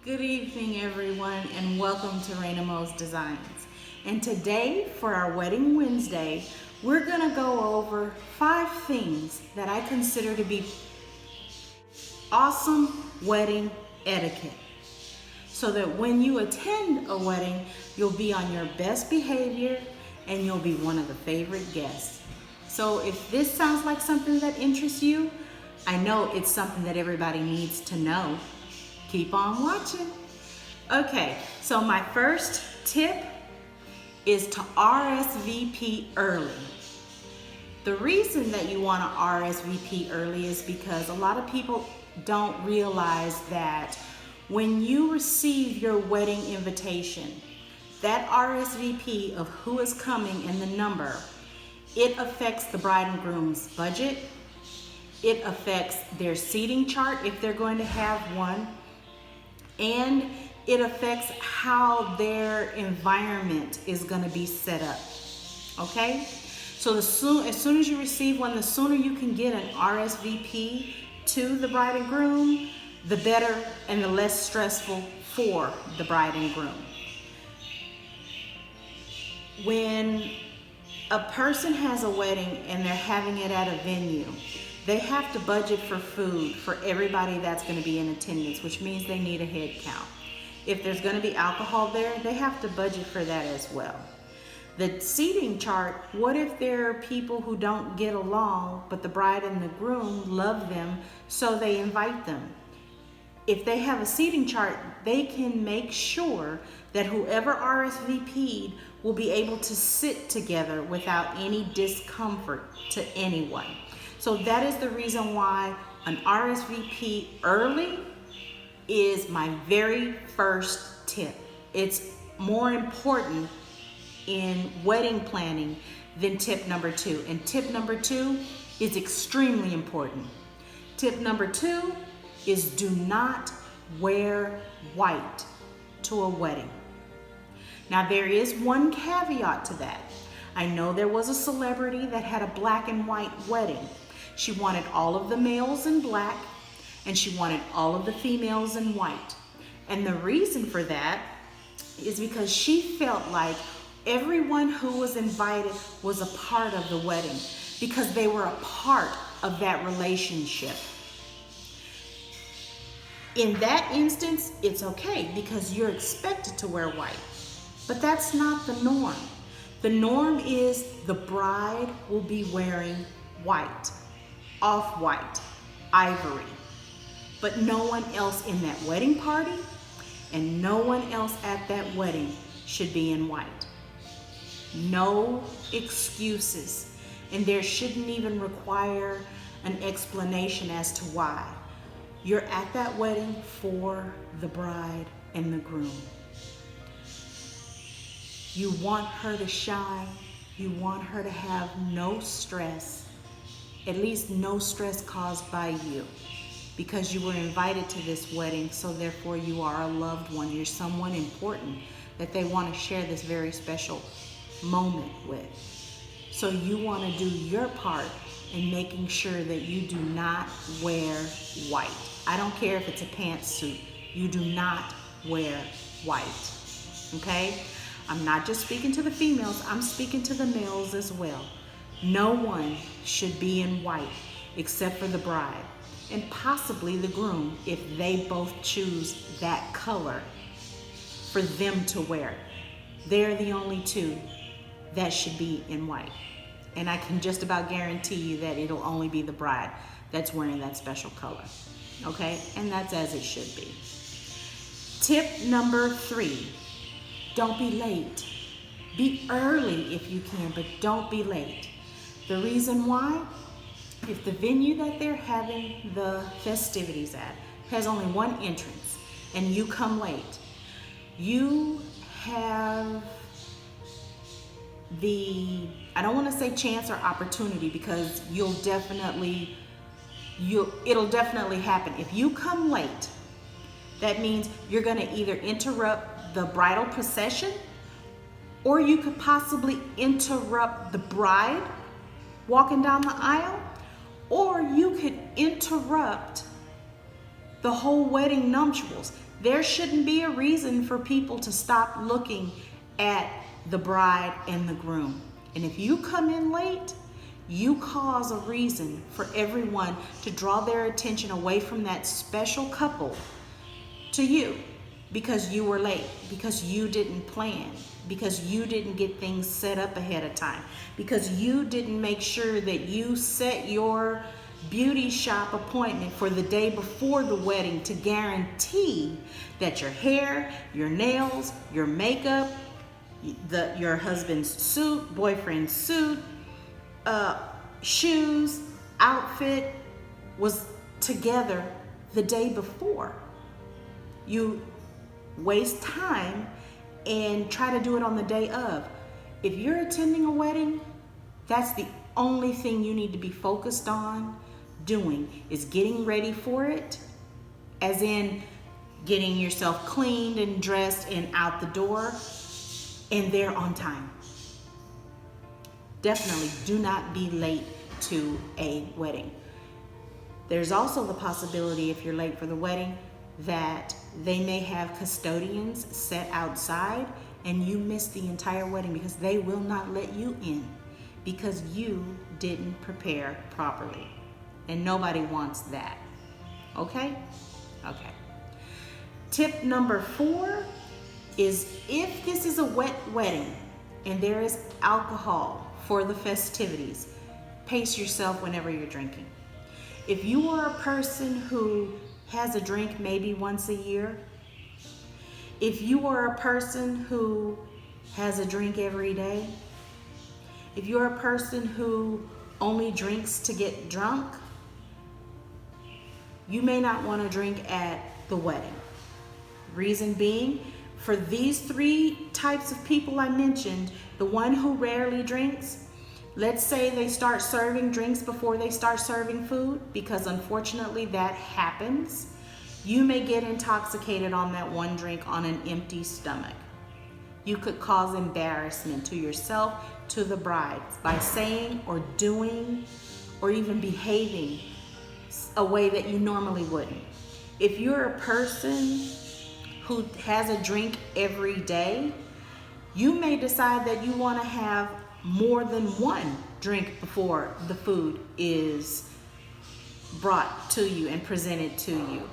Good evening, everyone, and welcome to Raina Mo's Designs. And today, for our Wedding Wednesday, we're going to go over 5 things that I consider to be awesome wedding etiquette, so that when you attend a wedding, you'll be on your best behavior and you'll be one of the favorite guests. So if this sounds like something that interests you, I know it's something that everybody needs to know. Keep on watching. Okay, so my first tip is to RSVP early. The reason that you want to RSVP early is because a lot of people don't realize that when you receive your wedding invitation, that RSVP of who is coming and the number, it affects the bride and groom's budget. It affects their seating chart if they're going to have one. And it affects how their environment is going to be set up. Okay? So as soon as you receive one, the sooner you can get an RSVP to the bride and groom, the better and the less stressful for the bride and groom. When a person has a wedding and they're having it at a venue, they have to budget for food for everybody that's going to be in attendance, which means they need a head count. If there's going to be alcohol there, they have to budget for that as well. The seating chart, what if there are people who don't get along, but the bride and the groom love them, so they invite them? If they have a seating chart, they can make sure that whoever RSVP'd will be able to sit together without any discomfort to anyone. So that is the reason why an RSVP early is my very first tip. It's more important in wedding planning than tip number 2. And tip number 2 is extremely important. Tip number 2 is do not wear white to a wedding. Now there is one caveat to that. I know there was a celebrity that had a black and white wedding. She wanted all of the males in black and she wanted all of the females in white. And the reason for that is because she felt like everyone who was invited was a part of the wedding because they were a part of that relationship. In that instance, it's okay because you're expected to wear white, but that's not the norm. The norm is the bride will be wearing white, off-white, ivory, but no one else in that wedding party and no one else at that wedding should be in white. No excuses, and there shouldn't even require an explanation as to why. You're at that wedding for the bride and the groom. You want her to shine. You want her to have no stress, at least no stress caused by you, because you were invited to this wedding, so therefore you are a loved one. You're someone important that they want to share this very special moment with. So you want to do your part in making sure that you do not wear white. I don't care if it's a pantsuit. You do not wear white. Okay? I'm not just speaking to the females, I'm speaking to the males as well. No one should be in white except for the bride and possibly the groom if they both choose that color for them to wear. They're the only two that should be in white. And I can just about guarantee you that it'll only be the bride that's wearing that special color. Okay? And that's as it should be. Tip number 3, don't be late. Be early if you can, but don't be late. The reason why, if the venue that they're having the festivities at has only one entrance and you come late, you have I don't want to say chance or opportunity, because it'll definitely happen. If you come late, that means you're going to either interrupt the bridal procession, or you could possibly interrupt the bride walking down the aisle, or you could interrupt the whole wedding nuptials. There shouldn't be a reason for people to stop looking at the bride and the groom. And if you come in late, you cause a reason for everyone to draw their attention away from that special couple to you because you were late, because you didn't plan, because you didn't get things set up ahead of time, because you didn't make sure that you set your beauty shop appointment for the day before the wedding to guarantee that your hair, your nails, your makeup, your husband's suit, boyfriend's suit, shoes, outfit was together the day before. You waste time and try to do it on the day of. If you're attending a wedding, that's the only thing you need to be focused on doing, is getting ready for it, as in getting yourself cleaned and dressed and out the door and there on time. Definitely do not be late to a wedding. There's also the possibility, if you're late for the wedding, that they may have custodians set outside and you miss the entire wedding because they will not let you in because you didn't prepare properly. And nobody wants that. Okay? Okay. Tip number 4 is, if this is a wet wedding and there is alcohol for the festivities, pace yourself whenever you're drinking. If you are a person who has a drink maybe once a year, if you are a person who has a drink every day, if you're a person who only drinks to get drunk, you may not want to drink at the wedding. Reason being, for these 3 types of people I mentioned, the one who rarely drinks, let's say they start serving drinks before they start serving food, because unfortunately that happens. You may get intoxicated on that one drink on an empty stomach. You could cause embarrassment to yourself, to the bride, by saying or doing or even behaving a way that you normally wouldn't. If you're a person who has a drink every day, you may decide that you want to have more than one drink before the food is brought to you and presented to you,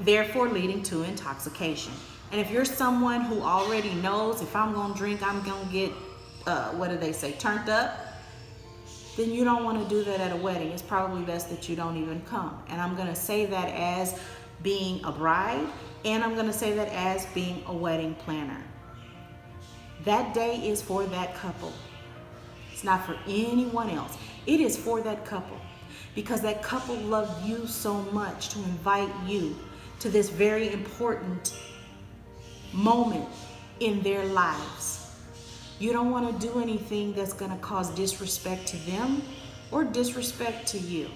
therefore leading to intoxication. And if you're someone who already knows, if I'm gonna drink, I'm gonna get, turned up, then you don't want to do that at a wedding. It's probably best that you don't even come. And I'm gonna say that as being a bride, and I'm gonna say that as being a wedding planner. That day is for that couple. It's not for anyone else. It is for that couple, because that couple loved you so much to invite you to this very important moment in their lives. You don't want to do anything that's going to cause disrespect to them or disrespect to you.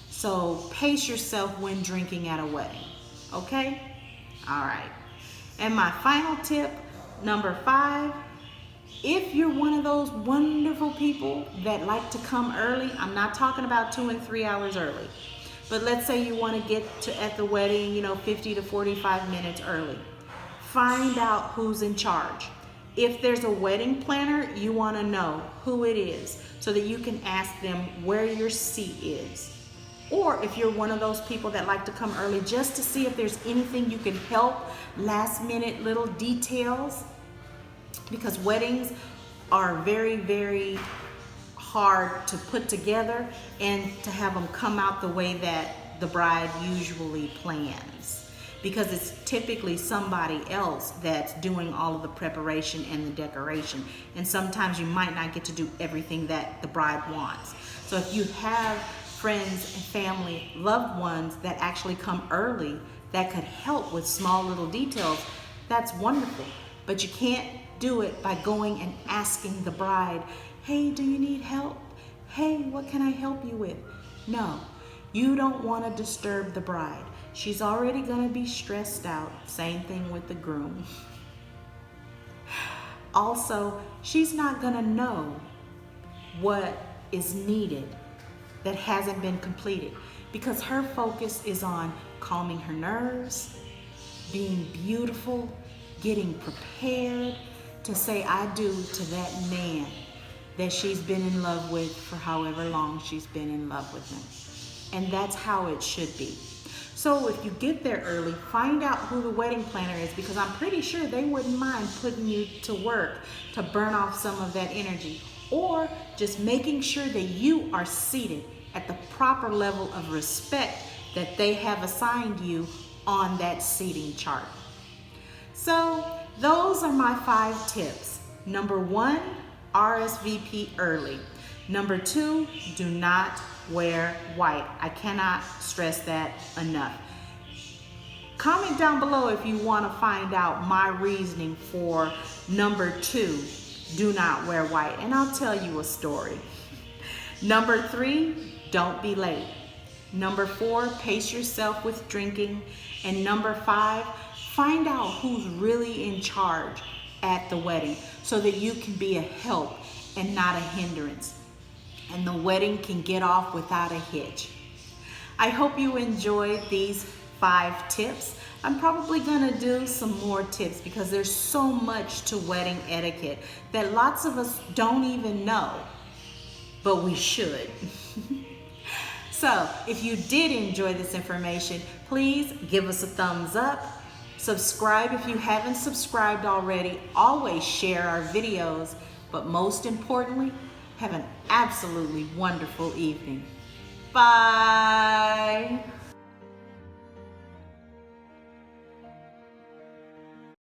So pace yourself when drinking at a wedding. Okay? All right. And my final tip, number 5, if you're one of those wonderful people that like to come early, I'm not talking about 2 and 3 hours early, but let's say you want to get at the wedding, 50 to 45 minutes early. Find out who's in charge. If there's a wedding planner, you want to know who it is so that you can ask them where your seat is. Or if you're one of those people that like to come early just to see if there's anything you can help, last minute little details, because weddings are very, very hard to put together and to have them come out the way that the bride usually plans, because it's typically somebody else that's doing all of the preparation and the decoration. And sometimes you might not get to do everything that the bride wants. So if you have friends and family, loved ones that actually come early that could help with small little details, that's wonderful. But you can't do it by going and asking the bride, hey, do you need help? Hey, what can I help you with? No, you don't want to disturb the bride. She's already going to be stressed out. Same thing with the groom. Also, she's not going to know what is needed that hasn't been completed. because her focus is on calming her nerves, being beautiful, getting prepared to say I do to that man that she's been in love with for however long she's been in love with him. And that's how it should be. So if you get there early, find out who the wedding planner is, because I'm pretty sure they wouldn't mind putting you to work to burn off some of that energy, or just making sure that you are seated at the proper level of respect that they have assigned you on that seating chart. So those are my 5 tips. Number 1, RSVP early. Number 2, do not wear white. I cannot stress that enough. Comment down below if you want to find out my reasoning for number 2, do not wear white, and I'll tell you a story. Number 3, don't be late. Number 4, pace yourself with drinking. And number 5, find out who's really in charge at the wedding so that you can be a help and not a hindrance, and the wedding can get off without a hitch. I hope you enjoyed these 5 tips. I'm probably gonna do some more tips because there's so much to wedding etiquette that lots of us don't even know, but we should. So if you did enjoy this information, please give us a thumbs up. Subscribe if you haven't subscribed already. Always share our videos, but most importantly, have an absolutely wonderful evening. Bye.